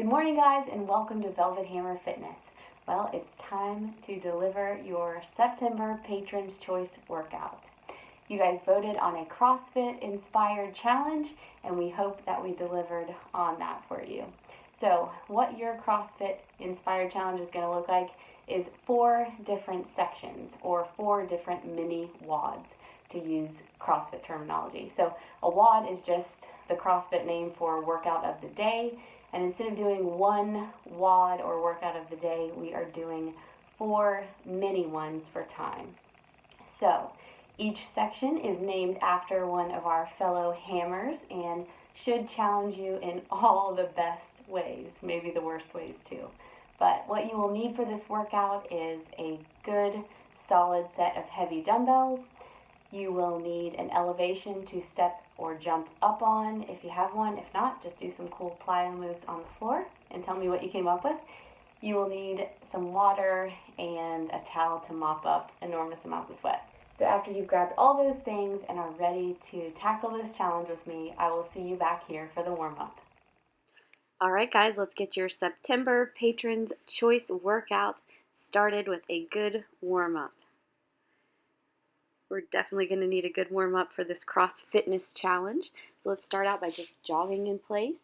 Good morning, guys, and welcome to Velvet Hammer Fitness. Well, it's time to deliver your September Patron's Choice workout. You guys voted on a CrossFit inspired challenge, and we hope that we delivered on that for you. So what your CrossFit inspired challenge is going to look like is 4 different sections, or 4 different mini WODs, to use CrossFit terminology. So a WOD is just the CrossFit name for workout of the day. And instead of doing 1 WOD or workout of the day, we are doing 4 mini ones for time. So each section is named after one of our fellow hammers and should challenge you in all the best ways, maybe the worst ways too. But what you will need for this workout is a good solid set of heavy dumbbells. You will need an elevation to step or jump up on if you have one. If not, just do some cool plyo moves on the floor and tell me what you came up with. You will need some water and a towel to mop up enormous amounts of sweat. So after you've grabbed all those things and are ready to tackle this challenge with me, I will see you back here for the warm-up. All right, guys, let's get your September Patron's Choice workout started with a good warm-up. We're definitely going to need a good warm-up for this Crossfitness challenge. So let's start out by just jogging in place.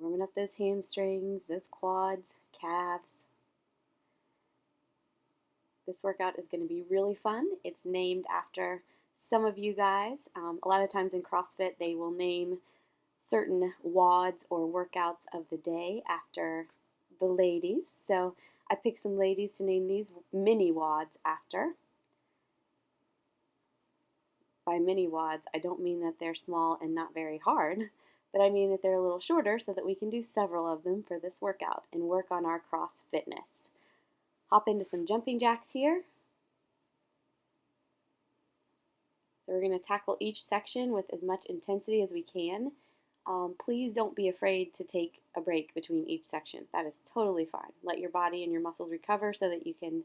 Warming up those hamstrings, those quads, calves. This workout is going to be really fun. It's named after some of you guys. A lot of times in CrossFit, they will name certain WODs or workouts of the day after the ladies. So I picked some ladies to name these mini WODs after. By mini WODs, I don't mean that they're small and not very hard, but I mean that they're a little shorter so that we can do several of them for this workout and work on our Crossfitness. Hop into some jumping jacks here. So we're going to tackle each section with as much intensity as we can. Please don't be afraid to take a break between each section. That is totally fine. Let your body and your muscles recover so that you can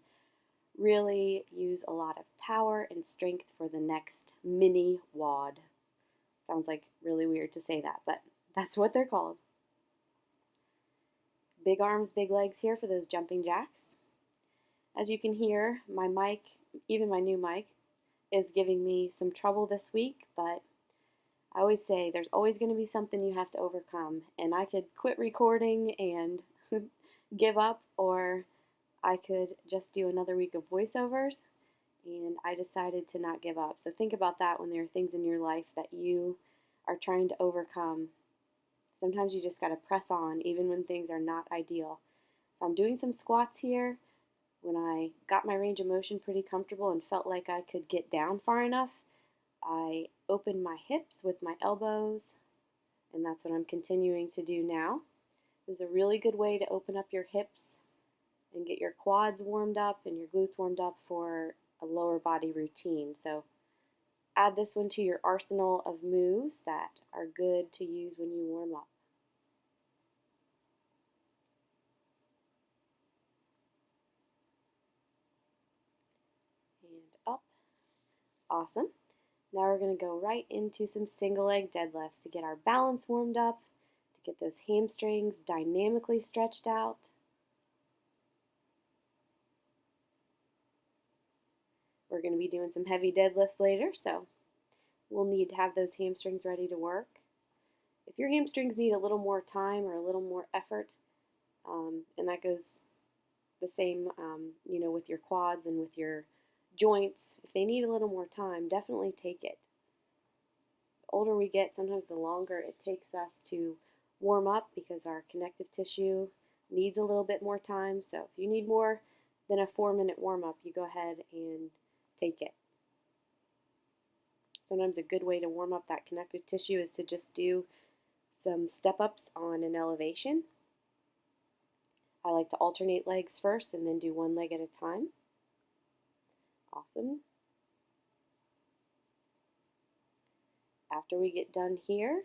really use a lot of power and strength for the next mini WOD. Sounds like really weird to say that, but that's what they're called. Big arms, big legs here for those jumping jacks. As you can hear, my mic, even my new mic, is giving me some trouble this week, but I always say there's always going to be something you have to overcome, and I could quit recording and give up, or I could just do another week of voiceovers, and I decided to not give up. So think about that when there are things in your life that you are trying to overcome. Sometimes you just got to press on, even when things are not ideal. So I'm doing some squats here. When I got my range of motion pretty comfortable and felt like I could get down far enough, I opened my hips with my elbows, and that's what I'm continuing to do now. This is a really good way to open up your hips and get your quads warmed up and your glutes warmed up for a lower body routine. So add this one to your arsenal of moves that are good to use when you warm up. And up. Awesome. Now we're going to go right into some single leg deadlifts to get our balance warmed up, to get those hamstrings dynamically stretched out. We're going to be doing some heavy deadlifts later, so we'll need to have those hamstrings ready to work. If your hamstrings need a little more time or a little more effort, and that goes the same, with your quads and with your joints, if they need a little more time, definitely take it. The older we get, sometimes the longer it takes us to warm up because our connective tissue needs a little bit more time. So if you need more than a 4-minute warm-up, you go ahead and take it. Sometimes a good way to warm up that connective tissue is to just do some step-ups on an elevation. I like to alternate legs first and then do one leg at a time. Awesome. After we get done here,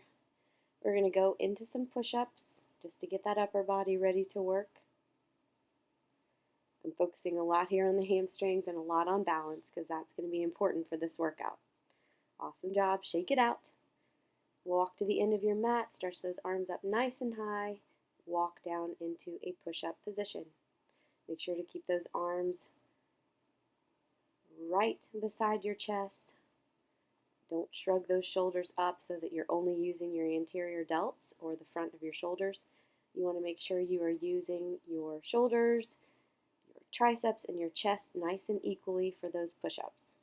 we're going to go into some push-ups just to get that upper body ready to work. I'm focusing a lot here on the hamstrings and a lot on balance because that's going to be important for this workout. Awesome job. Shake it out. Walk to the end of your mat, stretch those arms up nice and high, walk down into a push-up position. Make sure to keep those arms right beside your chest. Don't shrug those shoulders up so that you're only using your anterior delts or the front of your shoulders. You want to make sure you are using your shoulders, your triceps, and your chest nice and equally for those push-ups.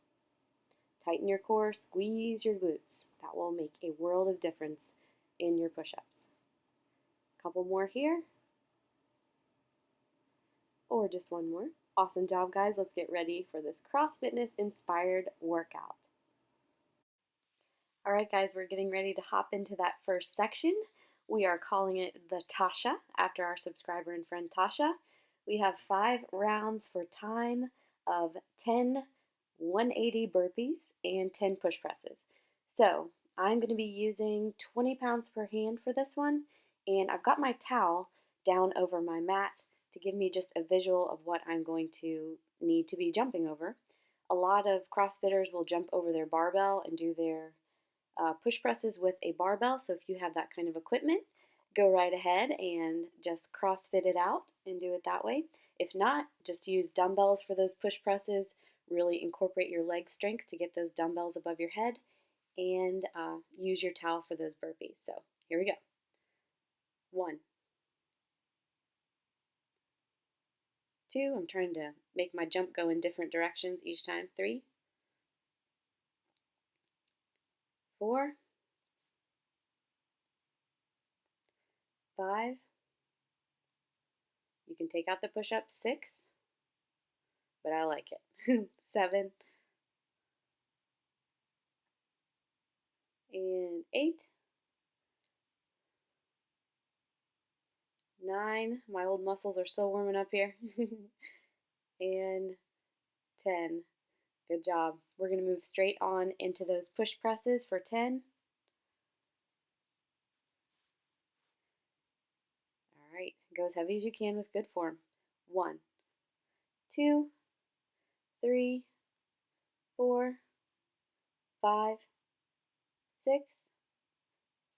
Tighten your core, squeeze your glutes. That will make a world of difference in your push-ups. Couple more here. Or just one more. Awesome job, guys. Let's get ready for this Crossfitness inspired workout. All right, guys, we're getting ready to hop into that first section. We are calling it the Tashia, after our subscriber and friend Tashia. We have 5 rounds for time of 10 180 burpees and 10 push presses. So I'm going to be using 20 pounds per hand for this one, and I've got my towel down over my mat to give me just a visual of what I'm going to need to be jumping over. A lot of CrossFitters will jump over their barbell and do their push presses with a barbell, so if you have that kind of equipment, go right ahead and just CrossFit it out and do it that way. If not, just use dumbbells for those push presses. Really incorporate your leg strength to get those dumbbells above your head, and use your towel for those burpees. So here we go. 1, 2, I'm trying to make my jump go in different directions each time. 3, 4, 5, you can take out the push-up. 6, but I like it. 7, and 8, 9, my old muscles are still warming up here, and 10. Good job. We're going to move straight on into those push presses for 10. All right, go as heavy as you can with good form. 1, 2, 3, 4, 5, 6,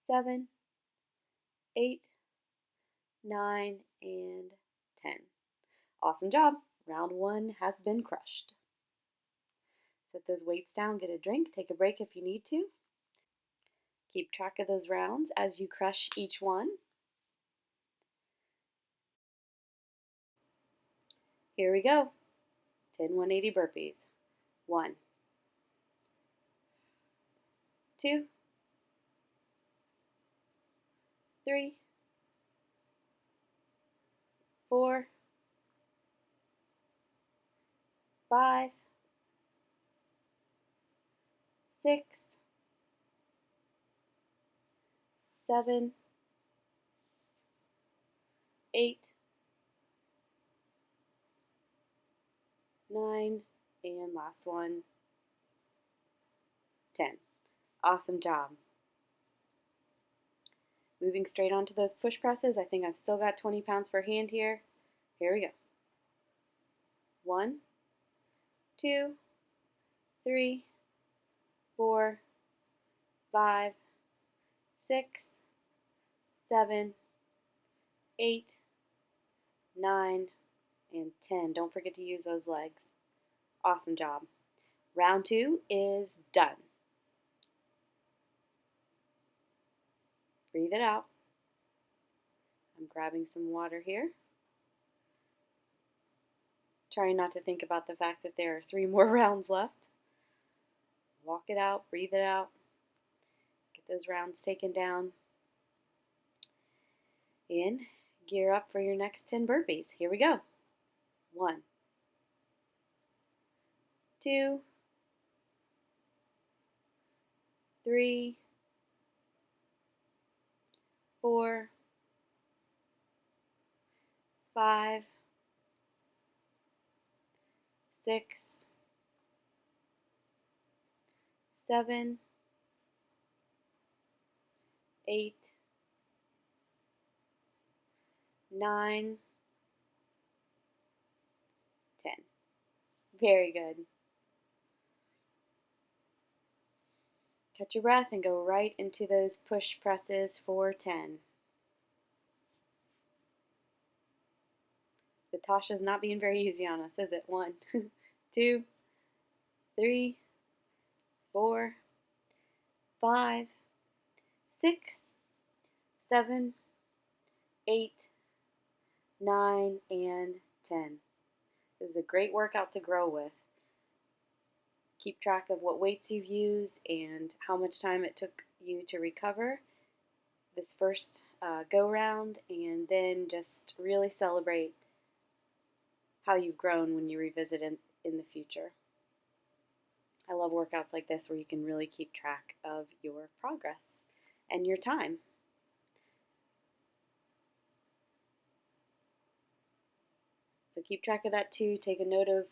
7, 8, 9, and 10. Awesome job. Round 1 has been crushed. Set those weights down, get a drink, take a break if you need to. Keep track of those rounds as you crush each one. Here we go. 10 180 burpees. 1, 2, 3, 4, 5, 6, 7, 8, 9, and last one, 10. Awesome job. Moving straight onto those push presses. I think I've still got 20 pounds per hand here. Here we go. 1, 2, 3, 4, 5, 6, 7, 8, 9, and 10. Don't forget to use those legs. Awesome job. Round 2 is done. Breathe it out. I'm grabbing some water here. Trying not to think about the fact that there are 3 more rounds left. Walk it out, breathe it out. Get those rounds taken down. And gear up for your next 10 burpees. Here we go. 1, 2, 3, 4, 5, 6, 7, 8, 9, 10. Very good. Catch your breath and go right into those push presses for 10. The Tasha's not being very easy on us, is it? 1, 2, 3, 4, 5, 6, 7, 8, 9, and 10. This is a great workout to grow with. Keep track of what weights you've used and how much time it took you to recover this first go round, and then just really celebrate how you've grown when you revisit in the future. I love workouts like this where you can really keep track of your progress and your time. So keep track of that too. Take a note of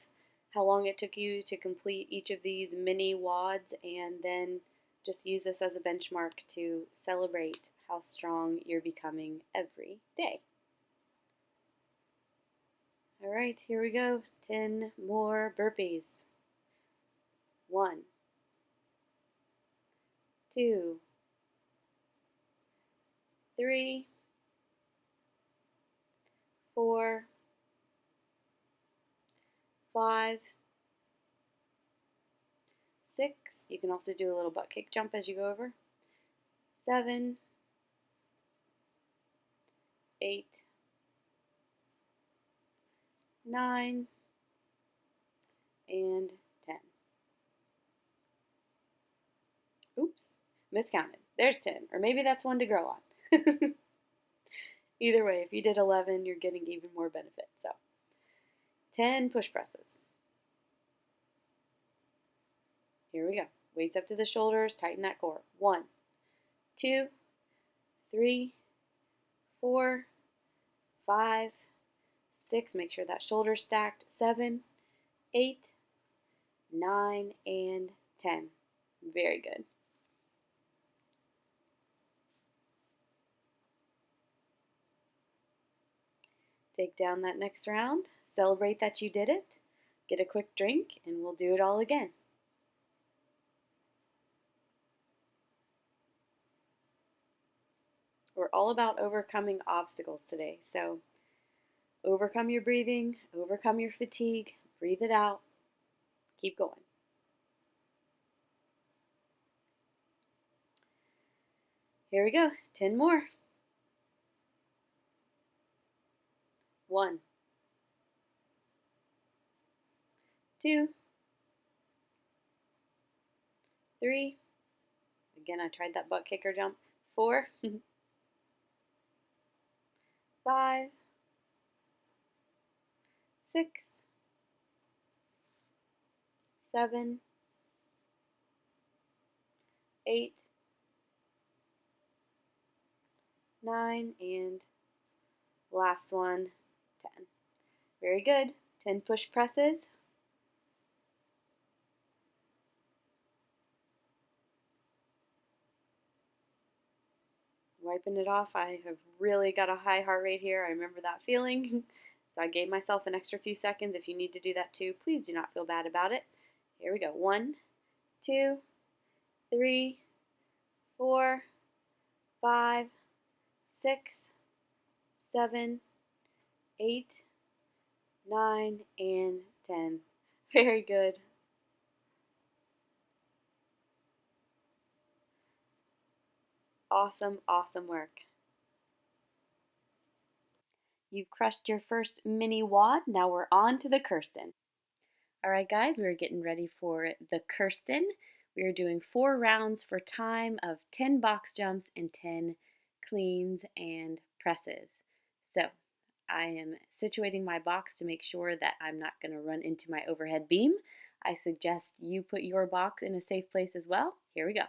how long it took you to complete each of these mini WODs, and then just use this as a benchmark to celebrate how strong you're becoming every day. All right, here we go. 10 more burpees. 1, 2, 3, 4, 5, 6. You can also do a little butt kick jump as you go over. 7, 8, 9, and 10. Oops, miscounted. There's 10, or maybe that's one to grow on. Either way, if you did 11, you're getting even more benefit. So 10 push presses. Here we go. Weights up to the shoulders, tighten that core. 1, 2, 3, 4, 5, 6. Make sure that shoulder's stacked. 7, 8, 9, and 10. Very good. Take down that next round. Celebrate that you did it. Get a quick drink, and we'll do it all again. We're all about overcoming obstacles today. So overcome your breathing, overcome your fatigue, breathe it out, keep going. Here we go, 10 more. 1, 2, 3. Again, I tried that butt kicker jump. 4, 5, 6, 7, 8, 9, and last one, 10. Very good. 10 push presses. Wiping it off. I have really got a high heart rate here. I remember that feeling. So I gave myself an extra few seconds. If you need to do that too, please do not feel bad about it. Here we go. 1, 2, 3, 4, 5, 6, 7, 8, 9, and 10. Very good. Awesome, awesome work. You've crushed your first mini WOD. Now we're on to the Kirsten. All right, guys, we're getting ready for the Kirsten. We are doing 4 rounds for time of 10 box jumps and 10 cleans and presses. So I am situating my box to make sure that I'm not going to run into my overhead beam. I suggest you put your box in a safe place as well. Here we go.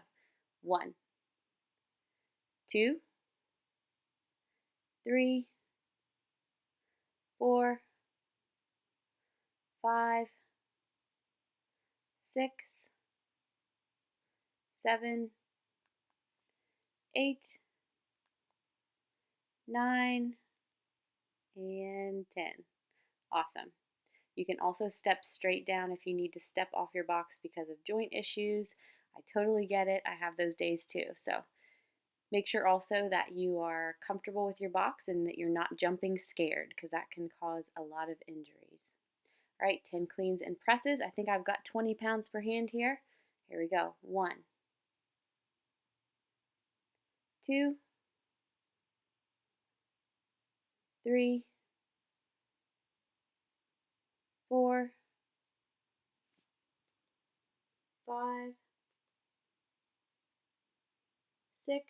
1, 2, 3, 4, 5, 6, 7, 8, 9, and 10. Awesome. You can also step straight down if you need to step off your box because of joint issues. I totally get it. I have those days too. So make sure also that you are comfortable with your box and that you're not jumping scared because that can cause a lot of injuries. All right, 10 cleans and presses. I think I've got 20 pounds per hand here. Here we go. 1, 2, 3, 4, 5, 6,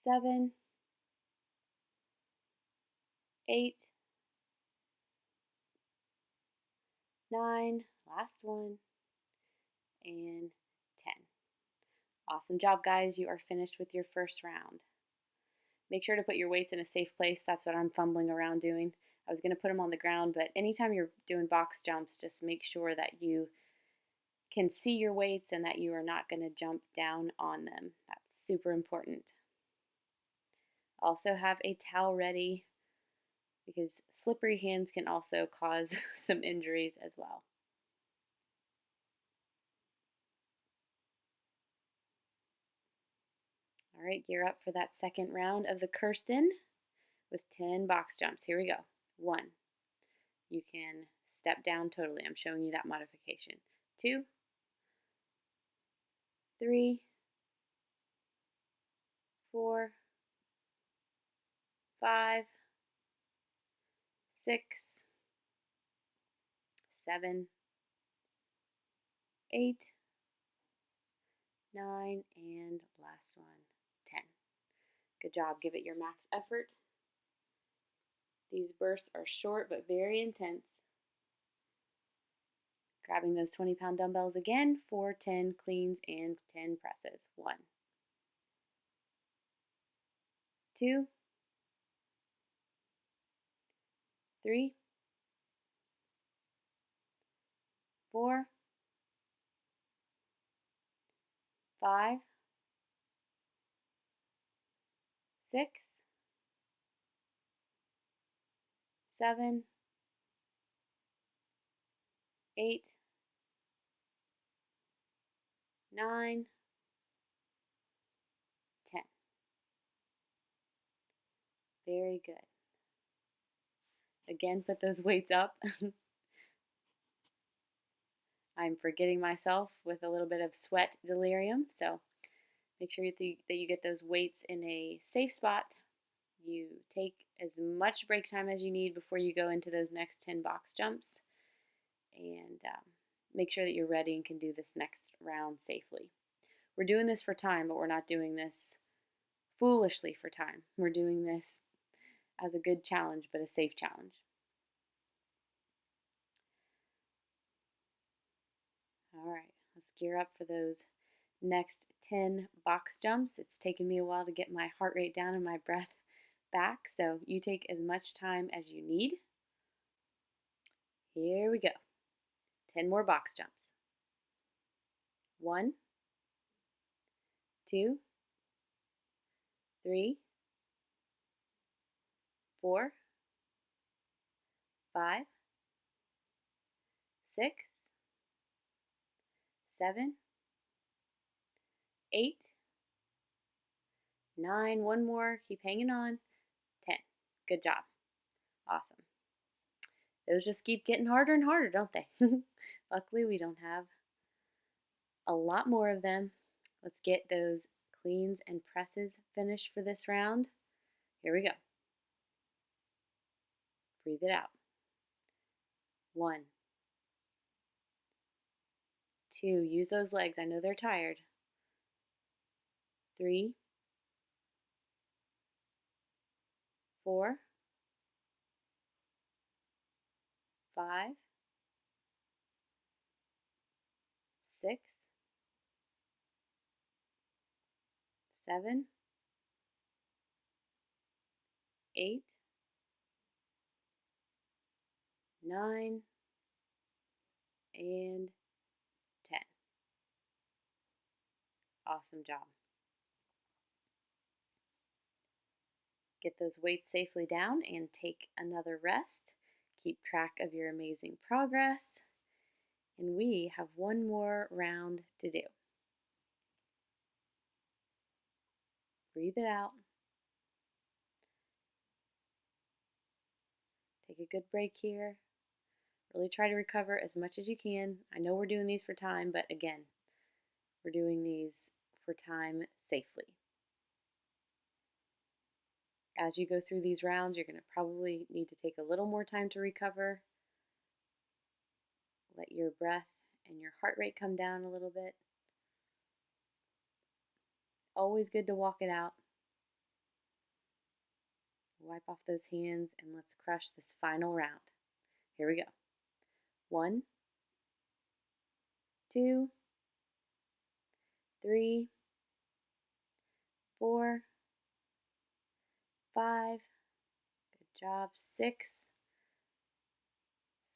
7, 8, 9, last one, and 10. Awesome job, guys. You are finished with your first round. Make sure to put your weights in a safe place. That's what I'm fumbling around doing. I was going to put them on the ground, but anytime you're doing box jumps, just make sure that you can see your weights and that you are not going to jump down on them. That's super important. Also have a towel ready because slippery hands can also cause some injuries as well. All right, gear up for that second round of the Kirsten with 10 box jumps. Here we go. 1, you can step down totally. I'm showing you that modification. 2, 3, 4, 5, 6, 7, 8, 9, and last one, 10. Good job. Give it your max effort. These bursts are short but very intense. Grabbing those 20-pound dumbbells again for 10 cleans and 10 presses. 1, 2, 3, 4, 5, 6, 7, 8, 9, 10. Very good. Again, put those weights up. I'm forgetting myself with a little bit of sweat delirium, so make sure that you get those weights in a safe spot. You take as much break time as you need before you go into those next 10 box jumps, and make sure that you're ready and can do this next round safely. We're doing this for time, but we're not doing this foolishly for time. We're doing this as a good challenge, but a safe challenge. All right, let's gear up for those next 10 box jumps. It's taken me a while to get my heart rate down and my breath back, so you take as much time as you need. Here we go. 10 more box jumps. 1, 2, 3, 4, 5, 6, 7, 8, 9, one more, keep hanging on, 10. Good job. Awesome. Those just keep getting harder and harder, don't they? Luckily, we don't have a lot more of them. Let's get those cleans and presses finished for this round. Here we go. Breathe it out. 1, 2, use those legs. I know they're tired. 3, 4, 5, 6, 7, 8, 9, and 10. Awesome job. Get those weights safely down and take another rest. Keep track of your amazing progress. And we have one more round to do. Breathe it out. Take a good break here. Really try to recover as much as you can. I know we're doing these for time, but again, we're doing these for time safely. As you go through these rounds, you're going to probably need to take a little more time to recover. Let your breath and your heart rate come down a little bit. Always good to walk it out. Wipe off those hands and let's crush this final round. Here we go. 1, 2, 3, 4, 5. Good job. 6,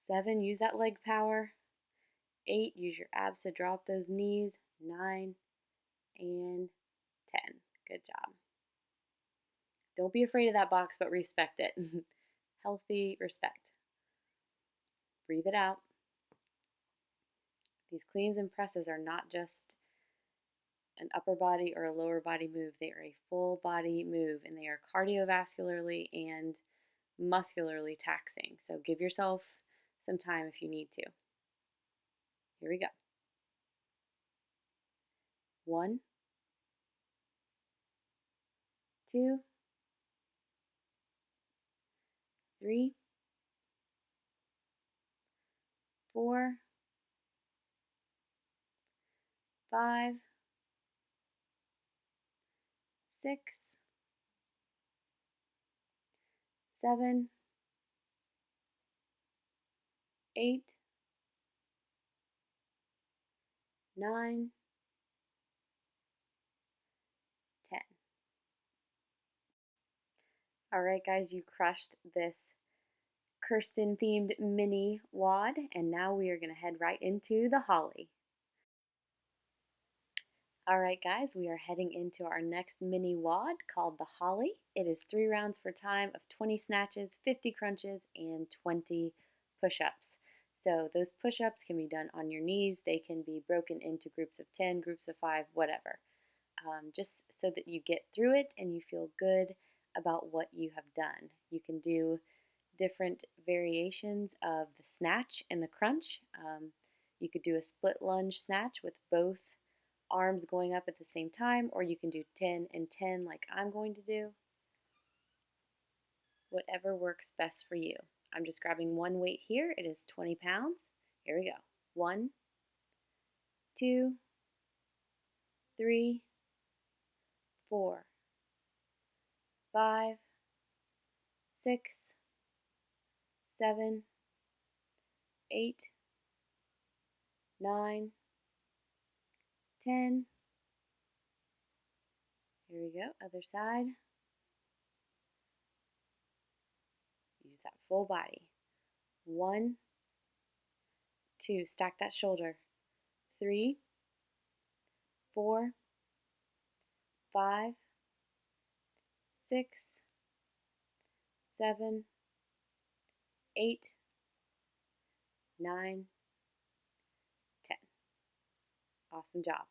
7. Use that leg power. 8. Use your abs to drop those knees. 9 and 10. Good job. Don't be afraid of that box, but respect it. Healthy respect. Breathe it out. These cleans and presses are not just an upper body or a lower body move. They are a full body move, and they are cardiovascularly and muscularly taxing. So give yourself some time if you need to. Here we go. 1, 2, 3, 4, 5, 6, 7, 8, 9, 10. All right, guys, you crushed this Kirsten themed mini WOD, and now we are going to head right into the Holly. All right, guys, we are heading into our next mini WOD called the Holly. It is 3 rounds for time of 20 snatches, 50 crunches, and 20 push-ups. So those push-ups can be done on your knees. They can be broken into groups of 10, groups of 5, whatever. Just so that you get through it and you feel good about what you have done. You can do different variations of the snatch and the crunch. You could do a split lunge snatch with both arms going up at the same time, or you can do 10 and 10 like I'm going to do. Whatever works best for you. I'm just grabbing one weight here. It is 20 pounds. Here we go. 1, 2, 3, 4, 5, 6, 7, 8, 9, 10. Here we go. Other side. Use that full body. 1, 2. Stack that shoulder. 3, 4, 5, 6, 7, 8, 9, 10. Awesome job.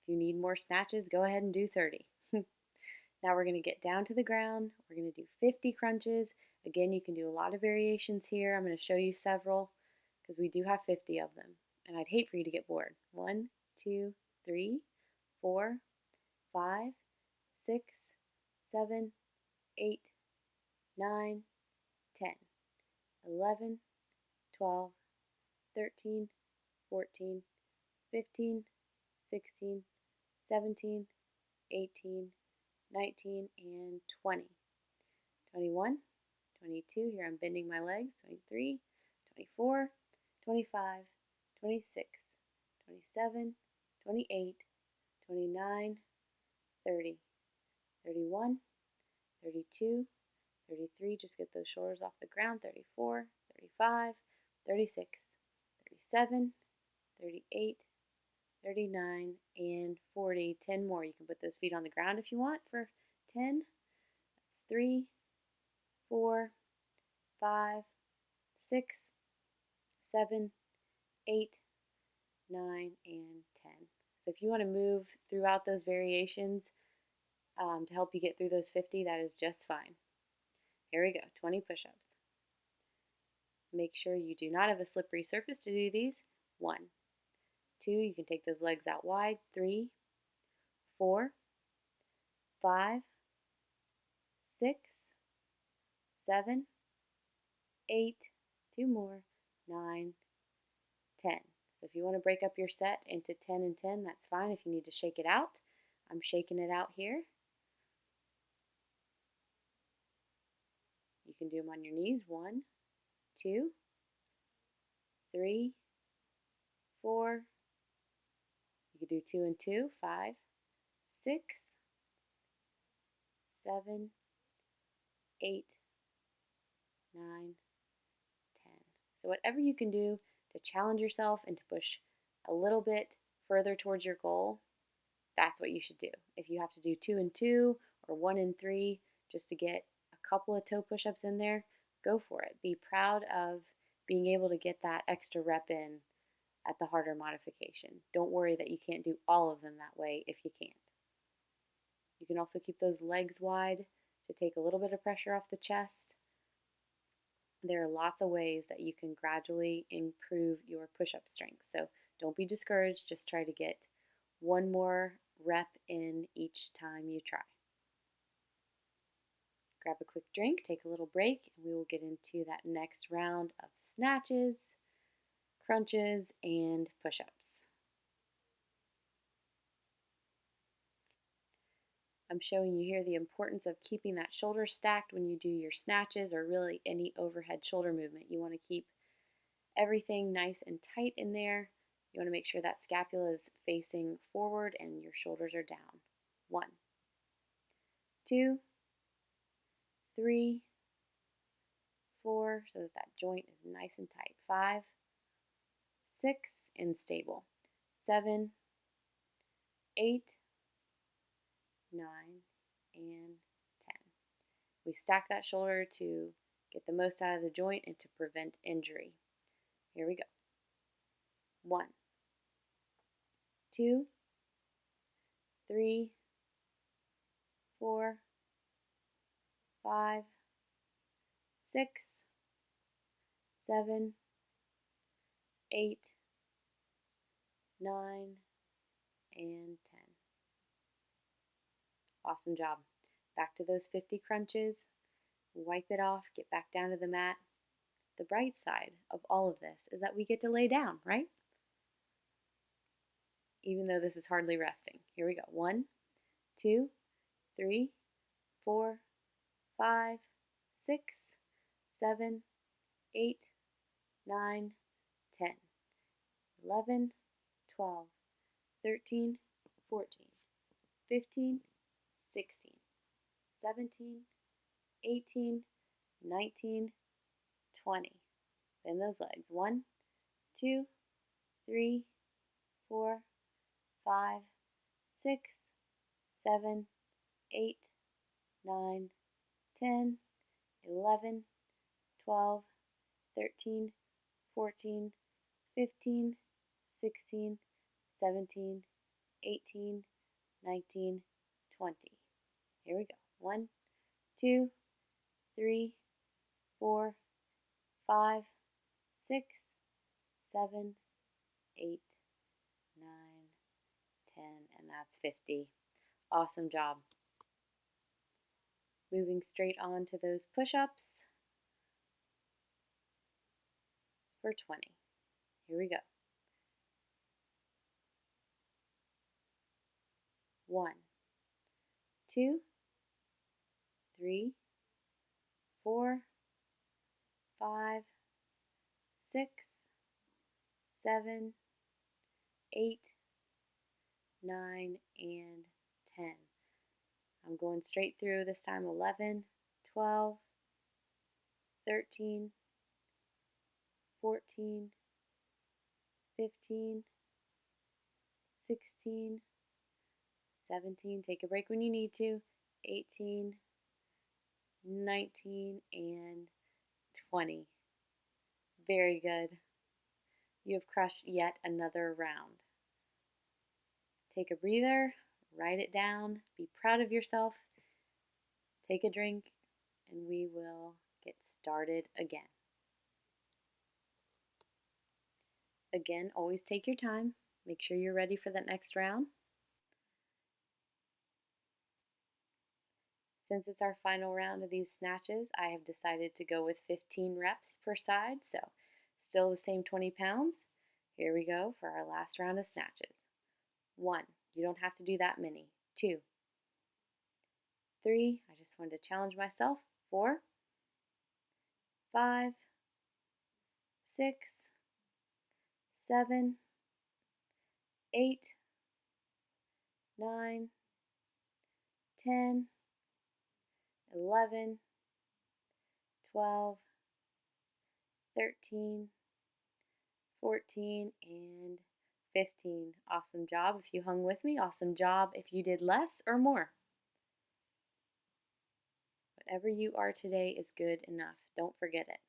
If you need more snatches, go ahead and do 30. Now we're going to get down to the ground. We're going to do 50 crunches. Again, you can do a lot of variations here. I'm going to show you several because we do have 50 of them. And I'd hate for you to get bored. 1, 2, 3, 4, 5, 6, 7, 8, 9, 10, 11, 12, 13, 14, 15, 16, 17, 18, 19, and 20. 21, 22, here I'm bending my legs, 23, 24, 25, 26, 27, 28, 29, 30, 31, 32, 33, just get those shoulders off the ground, 34, 35, 36, 37, 38, 39, and 40. 10 more. You can put those feet on the ground if you want for 10. That's 3, 4, 5, 6, 7, 8, 9, and 10. So if you want to move throughout those variations to help you get through those 50, that is just fine. Here we go, 20 push-ups. Make sure you do not have a slippery surface to do these. 1, 2, you can take those legs out wide. 3, 4, 5, 6, 7, 8, 2 more, 9, 10. So if you want to break up your set into 10 and 10, that's fine. If you need to shake it out, I'm shaking it out here. You can do them on your knees. 1, 2, 3, 4. You could do 2 and 2, 5, 6, 7, 8, 9, 10. So whatever you can do to challenge yourself and to push a little bit further towards your goal, that's what you should do. If you have to do 2 and 2 or 1 and 3 just to get a couple of toe push-ups in there, go for it. Be proud of being able to get that extra rep in at the harder modification. Don't worry that you can't do all of them that way if you can't. You can also keep those legs wide to take a little bit of pressure off the chest. There are lots of ways that you can gradually improve your push-up strength. So don't be discouraged. Just try to get one more rep in each time you try. Grab a quick drink, take a little break, and we will get into that next round of snatches, crunches, and push-ups. I'm showing you here the importance of keeping that shoulder stacked when you do your snatches or really any overhead shoulder movement. You want to keep everything nice and tight in there. You want to make sure that scapula is facing forward and your shoulders are down. 1, 2, 3, 4, so that that joint is nice and tight. 5, 6, and stable. 7, 8, 9, and 10. We stack that shoulder to get the most out of the joint and to prevent injury. Here we go. 1, 2, 3, 4, 5, 6, 7, 8, 9, and 10. Awesome job. Back to those 50 crunches. Wipe it off, get back down to the mat. The bright side of all of this is that we get to lay down, right? Even though this is hardly resting. Here we go. 1, 2, 3, 4, 5, 6, 7, 8, 9, 10, 11, 12, 13, 14, 15, 16, 17, 18, 19, 20. Bend those legs. 1, 2, 3, 4, 5, 6, 7, 8, 9, 10, 11, 12, 13, 14, 15, 16, 17, 18, 19, 20. Here we go. 1, 2, 3, 4, 5, 6, 7, 8, 9, 10, and that's 50. Awesome job. Moving straight on to those push-ups for 20. Here we go. 1, 2, 3, 4, 5, 6, 7, 8, 9, and 10. I'm going straight through this time. 11, 12, 13, 14, 15, 16, 17. Take a break when you need to. 18, 19, and 20. Very good. You have crushed yet another round. Take a breather, write it down, be proud of yourself, take a drink, and we will get started again. Again, always take your time. Make sure you're ready for that next round. Since it's our final round of these snatches, I have decided to go with 15 reps per side, so still the same 20 pounds. Here we go for our last round of snatches. 1, you don't have to do that many. 2, 3, I just wanted to challenge myself. 4, 5, 6, 7, 8, 9, 10, 11, 12, 13, 14, and 15. Awesome job if you hung with me. Awesome job if you did less or more. Whatever you are today is good enough. Don't forget it.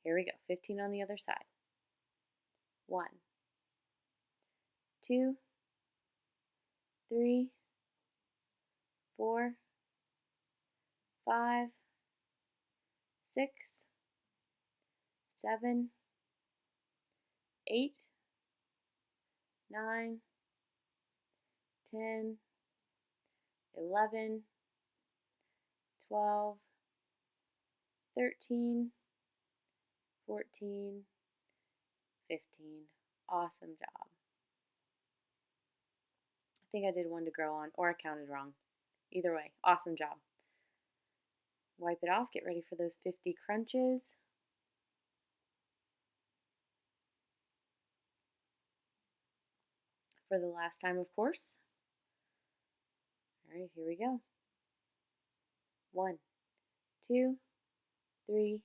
Here we go. 15 on the other side. 1, 2, 3, 4, 5, 6, 7, 8, 9, 10, 11, 12, 13, 14, 15. Awesome job. I think I did one to grow on, or I counted wrong. Either way, awesome job. Wipe it off, get ready for those 50 crunches. For the last time, of course. All right, here we go. 1, 2, 3,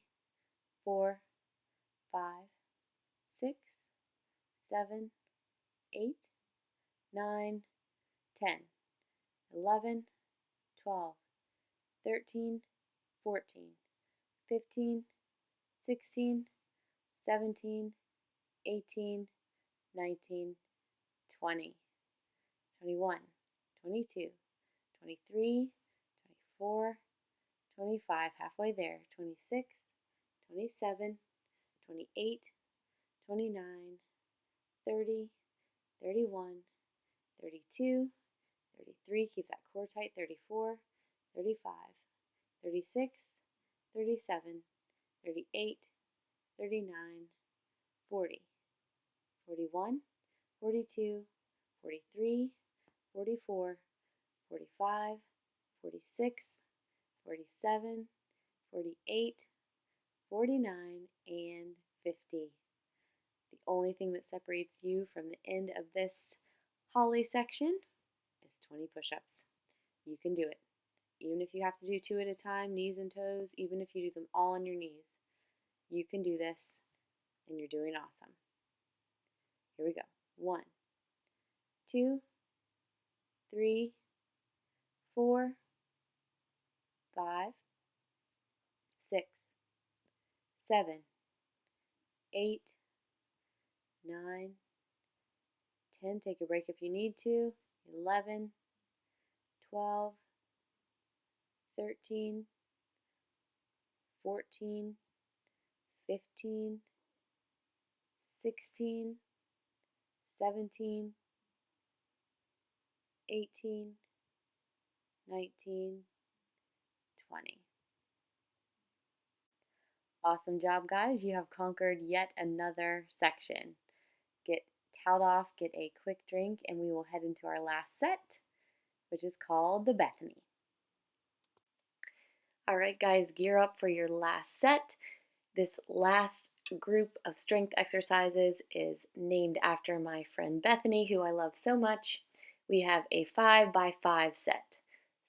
4, 5, 6, 7, 8, 9, 10, 11, 12, 13, 14, 15, 16, 17, 18, 19, 20, 21, 22, 23, 24, 25, halfway there, 26, 27, 28, 29, 30, 31, 32, 33, keep that core tight, 34, 35, 36, 37, 38, 39, 40, 41, 42, 43, 44, 45, 46, 47, 48, 49, and 50. The only thing that separates you from the end of this Holly section is 20 push-ups. You can do it. Even if you have to do 2 at a time, knees and toes, even if you do them all on your knees, you can do this, and you're doing awesome. Here we go. 1, 2, 3, 4, 5, 6, 7, 8, 9, 10. Take a break if you need to. 11, 12, 13, 14, 15, 16, 17, 18, 19, 20. Awesome job, guys. You have conquered yet another section. Get toweled off, get a quick drink, and we will head into our last set, which is called the Bethany. All right, guys, gear up for your last set. This last group of strength exercises is named after my friend Bethany, who I love so much. We have a 5x5 set.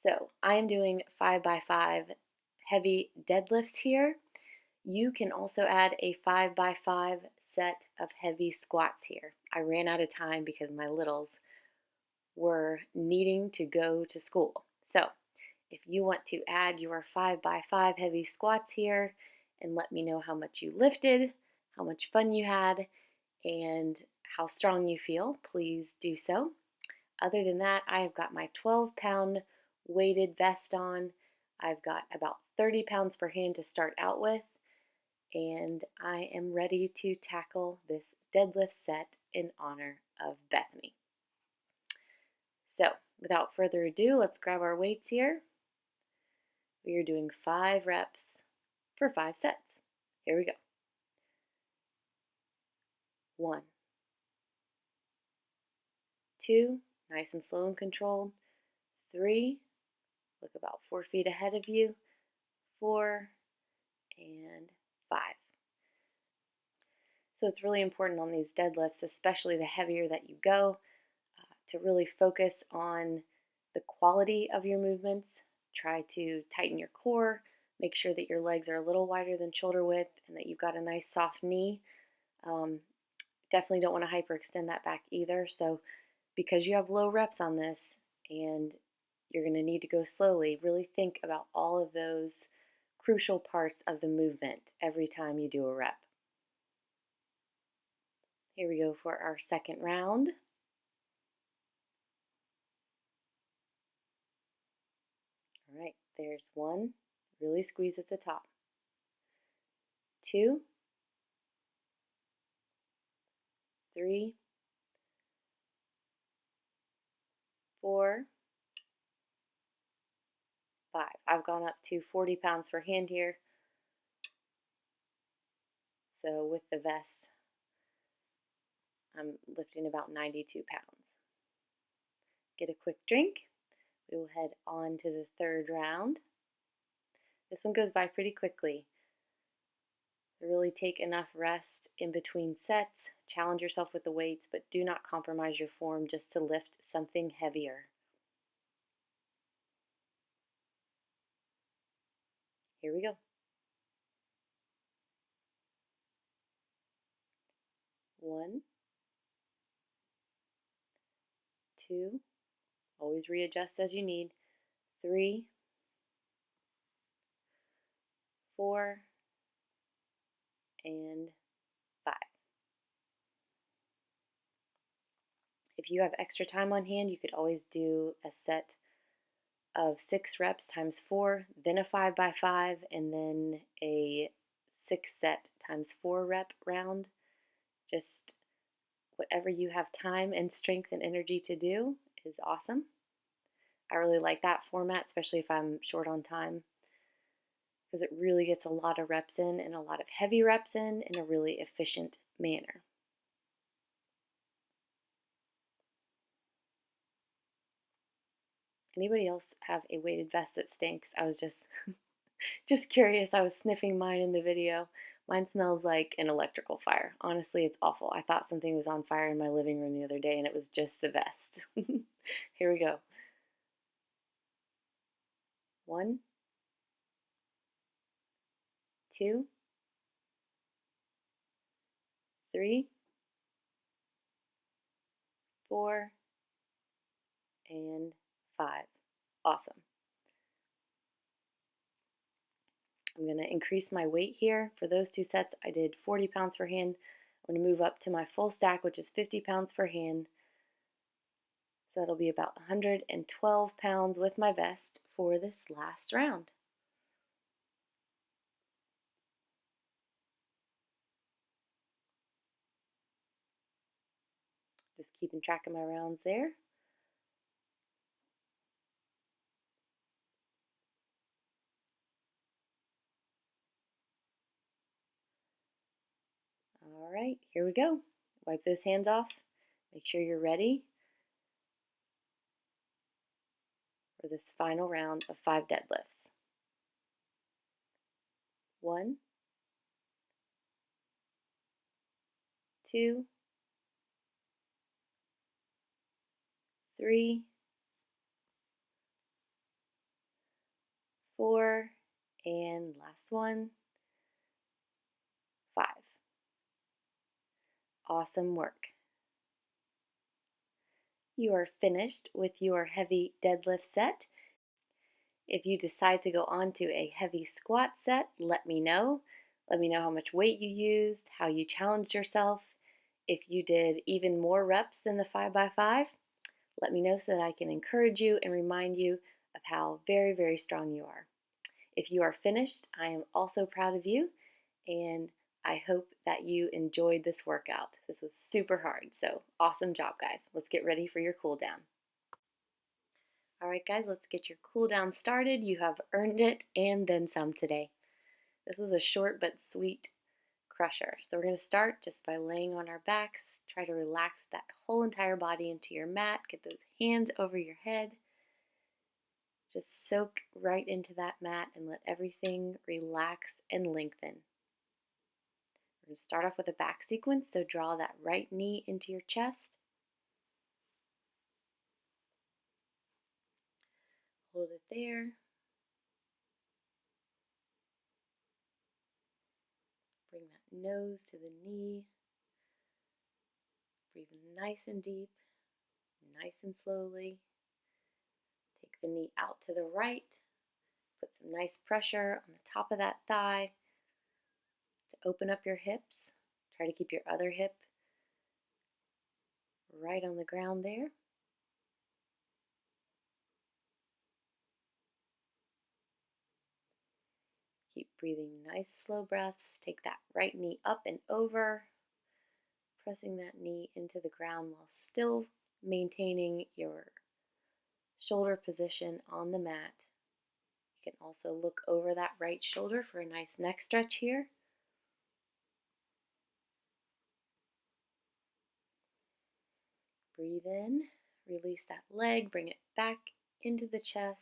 So I am doing 5x5 heavy deadlifts here. You can also add a 5x5 set of heavy squats here. I ran out of time because my littles were needing to go to school. So if you want to add your 5x5 heavy squats here and let me know how much you lifted, how much fun you had, and how strong you feel, please do so. Other than that, I have got my 12-pound weighted vest on. I've got about 30 pounds per hand to start out with, and I am ready to tackle this deadlift set in honor of Bethany. So, without further ado, let's grab our weights here. We are doing 5 reps for 5 sets. Here we go. 1, 2, nice and slow and controlled. 3, look about 4 feet ahead of you. 4, and 5. So it's really important on these deadlifts, especially the heavier that you go, to really focus on the quality of your movements. Try to tighten your core, make sure that your legs are a little wider than shoulder width and that you've got a nice soft knee. Definitely don't want to hyperextend that back either. So because you have low reps on this and you're going to need to go slowly, really think about all of those crucial parts of the movement every time you do a rep. Here we go for our second round. All right, there's 1. Really squeeze at the top. 2, 3, 4, 5. I've gone up to 40 pounds per hand here. So with the vest, I'm lifting about 92 pounds. Get a quick drink. We will head on to the third round. This one goes by pretty quickly. Really take enough rest in between sets. Challenge yourself with the weights, but do not compromise your form just to lift something heavier. Here we go. 1, 2, always readjust as you need. 3, 4, and 5. If you have extra time on hand, you could always do a set of 6 reps times 4, then a 5 by 5, and then a 6 set times 4 rep round. Just whatever you have time and strength and energy to do is awesome. I really like that format, especially if I'm short on time, because it really gets a lot of reps in and a lot of heavy reps in a really efficient manner. Anybody else have a weighted vest that stinks? I was just curious. I was sniffing mine in the video. Mine smells like an electrical fire. Honestly, it's awful. I thought something was on fire in my living room the other day and it was just the vest. Here we go. 1, 2, 3, 4, and 5. Awesome. I'm going to increase my weight here. For those 2 sets, I did 40 pounds per hand. I'm going to move up to my full stack, which is 50 pounds per hand. So that'll be about 112 pounds with my vest for this last round. Just keeping track of my rounds there. All right, here we go. Wipe those hands off. Make sure you're ready for this final round of 5 deadlifts. 1, 2, 3, 4, and last one, 5. Awesome work. You are finished with your heavy deadlift set. If you decide to go on to a heavy squat set, let me know. Let me know how much weight you used, how you challenged yourself. If you did even more reps than the 5x5, let me know so that I can encourage you and remind you of how very, very strong you are. If you are finished, I am also proud of you, and I hope that you enjoyed this workout. This was super hard, so awesome job, guys. Let's get ready for your cool down. All right, guys, let's get your cool down started. You have earned it and then some today. This was a short but sweet crusher. So we're going to start just by laying on our backs. Try to relax that whole entire body into your mat. Get those hands over your head. Just soak right into that mat and let everything relax and lengthen. We're going to start off with a back sequence, so draw that right knee into your chest. Hold it there. Bring that nose to the knee. Breathe nice and deep, nice and slowly. Take the knee out to the right. Put some nice pressure on the top of that thigh to open up your hips. Try to keep your other hip right on the ground there. Keep breathing nice, slow breaths. Take that right knee up and over, pressing that knee into the ground while still maintaining your shoulder position on the mat. You can also look over that right shoulder for a nice neck stretch here. Breathe in, release that leg, bring it back into the chest,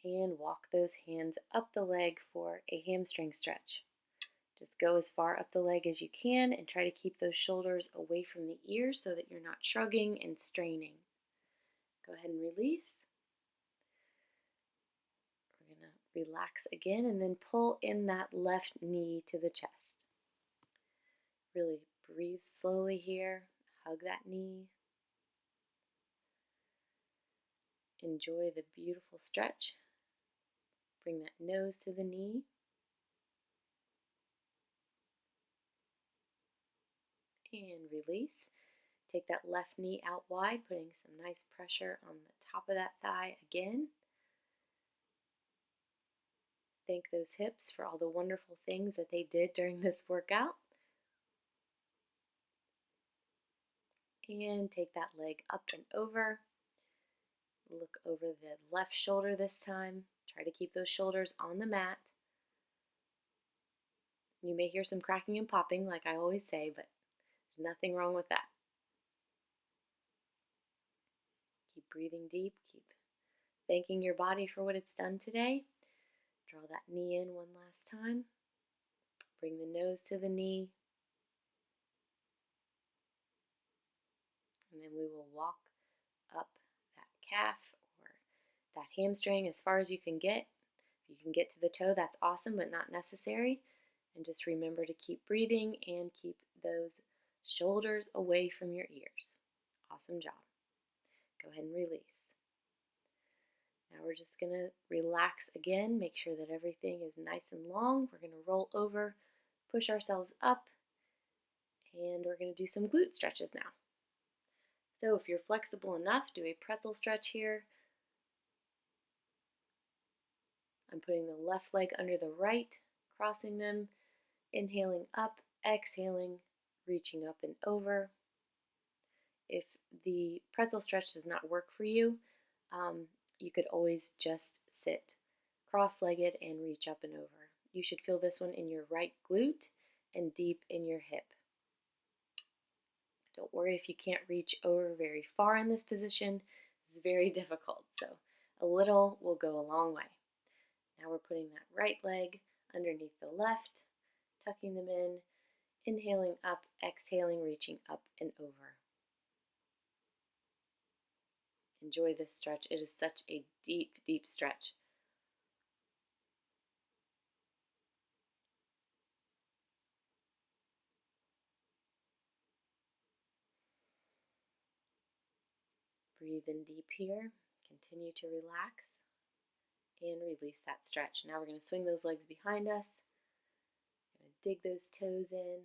and walk those hands up the leg for a hamstring stretch. Just go as far up the leg as you can and try to keep those shoulders away from the ears so that you're not shrugging and straining. Go ahead and release. We're going to relax again and then pull in that left knee to the chest. Really breathe slowly here. Hug that knee. Enjoy the beautiful stretch. Bring that nose to the knee. And release. Take that left knee out wide, putting some nice pressure on the top of that thigh again. Thank those hips for all the wonderful things that they did during this workout. And take that leg up and over. Look over the left shoulder this time. Try to keep those shoulders on the mat. You may hear some cracking and popping like I always say, but there's nothing wrong with that. Keep breathing deep. Keep thanking your body for what it's done today. Draw that knee in one last time. Bring the nose to the knee. And then we will walk up that calf or that hamstring as far as you can get. If you can get to the toe, that's awesome, but not necessary. And just remember to keep breathing and keep those shoulders away from your ears. Awesome job. Go ahead and release. Now we're just going to relax again, make sure that everything is nice and long. We're going to roll over, push ourselves up, and we're going to do some glute stretches now. So if you're flexible enough, do a pretzel stretch here. I'm putting the left leg under the right, crossing them, inhaling up, exhaling, reaching up and over. If the pretzel stretch does not work for you, you could always just sit cross-legged and reach up and over. You should feel this one in your right glute and deep in your hip. Don't worry if you can't reach over very far in this position. It's very difficult, so a little will go a long way. Now we're putting that right leg underneath the left, tucking them in, inhaling up, exhaling, reaching up and over. Enjoy this stretch. It is such a deep, deep stretch. Breathe in deep here. Continue to relax and release that stretch. Now we're going to swing those legs behind us. dig those toes in,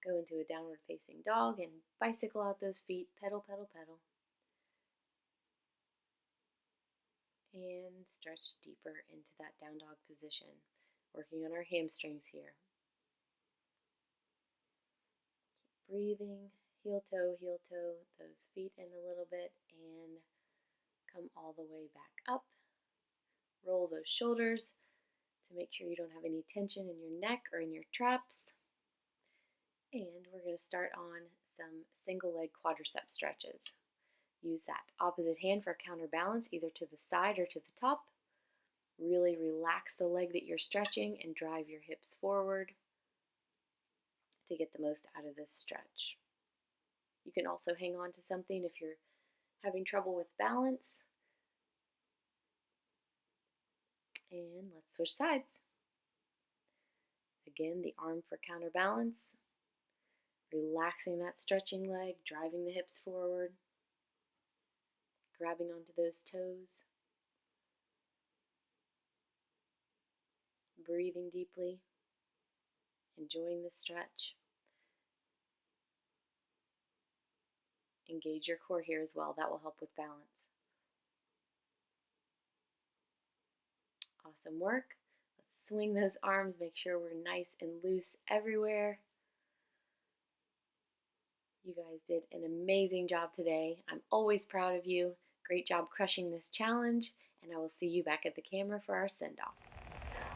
go into a downward facing dog, and bicycle out those feet, pedal, pedal, pedal. And stretch deeper into that down dog position, working on our hamstrings here. Keep breathing, heel toe, those feet in a little bit, and come all the way back up. Roll those shoulders to make sure you don't have any tension in your neck or in your traps. And we're going to start on some single leg quadricep stretches. Use that opposite hand for counterbalance, either to the side or to the top. Really relax the leg that you're stretching and drive your hips forward to get the most out of this stretch. You can also hang on to something if you're having trouble with balance. And let's switch sides. Again, the arm for counterbalance. Relaxing that stretching leg, driving the hips forward, grabbing onto those toes. Breathing deeply, enjoying the stretch. Engage your core here as well. That will help with balance. Awesome work. Let's swing those arms, make sure we're nice and loose everywhere. You guys did an amazing job today. I'm always proud of you. Great job crushing this challenge, and I will see you back at the camera for our send-off.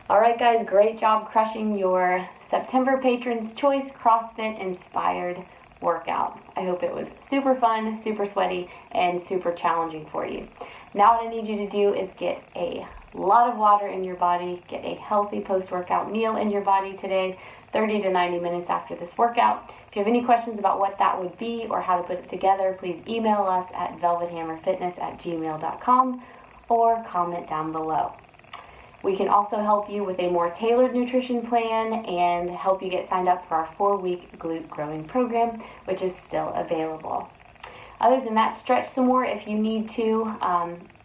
All right, guys, great job crushing your September Patron's Choice CrossFit inspired workout. I hope it was super fun, super sweaty, and super challenging for you. Now what I need you to do is get a lot of water in your body, get a healthy post-workout meal in your body today, 30 to 90 minutes after this workout. If you have any questions about what that would be or how to put it together, please email us at velvethammerfitness@gmail.com or comment down below. We can also help you with a more tailored nutrition plan and help you get signed up for our 4-week glute growing program, which is still available. Other than that, stretch some more if you need to.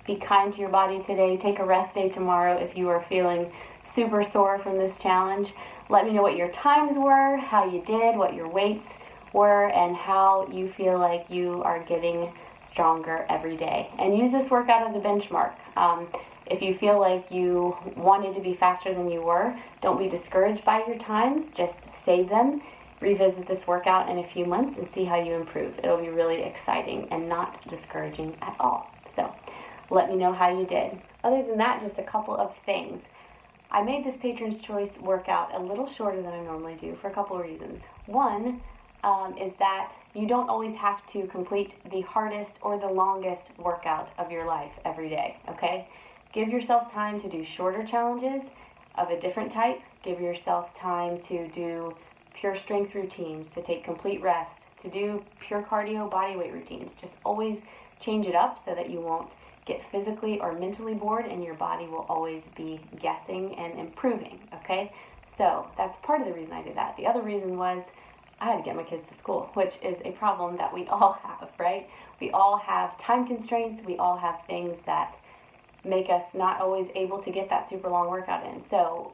Be kind to your body today. Take a rest day tomorrow if you are feeling super sore from this challenge. Let me know what your times were, how you did, what your weights were, and how you feel like you are getting stronger every day. And use this workout as a benchmark. If you feel like you wanted to be faster than you were, don't be discouraged by your times. Just save them, revisit this workout in a few months, and see how you improve. It'll be really exciting and not discouraging at all. So let me know how you did. Other than that, just a couple of things. I made this Patron's Choice workout a little shorter than I normally do for a couple of reasons. One is that you don't always have to complete the hardest or the longest workout of your life every day, okay? Give yourself time to do shorter challenges of a different type. Give yourself time to do pure strength routines, to take complete rest, to do pure cardio bodyweight routines. Just always change it up so that you won't get physically or mentally bored and your body will always be guessing and improving, okay? So that's part of the reason I did that. The other reason was I had to get my kids to school, which is a problem that we all have, right? We all have time constraints. We all have things that make us not always able to get that super long workout in. So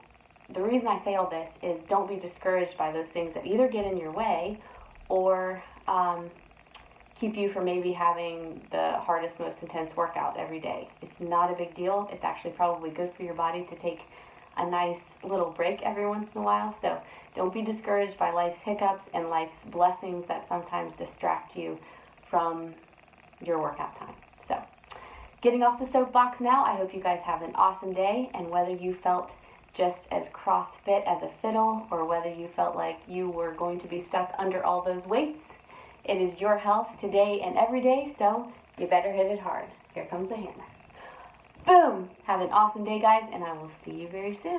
the reason I say all this is don't be discouraged by those things that either get in your way or keep you from maybe having the hardest, most intense workout every day. It's not a big deal. It's actually probably good for your body to take a nice little break every once in a while. So don't be discouraged by life's hiccups and life's blessings that sometimes distract you from your workout time. So getting off the soapbox now, I hope you guys have an awesome day, and whether you felt just as CrossFit as a fiddle or whether you felt like you were going to be stuck under all those weights, it is your health today and every day, so you better hit it hard. Here comes the hammer. Boom! Have an awesome day, guys, and I will see you very soon.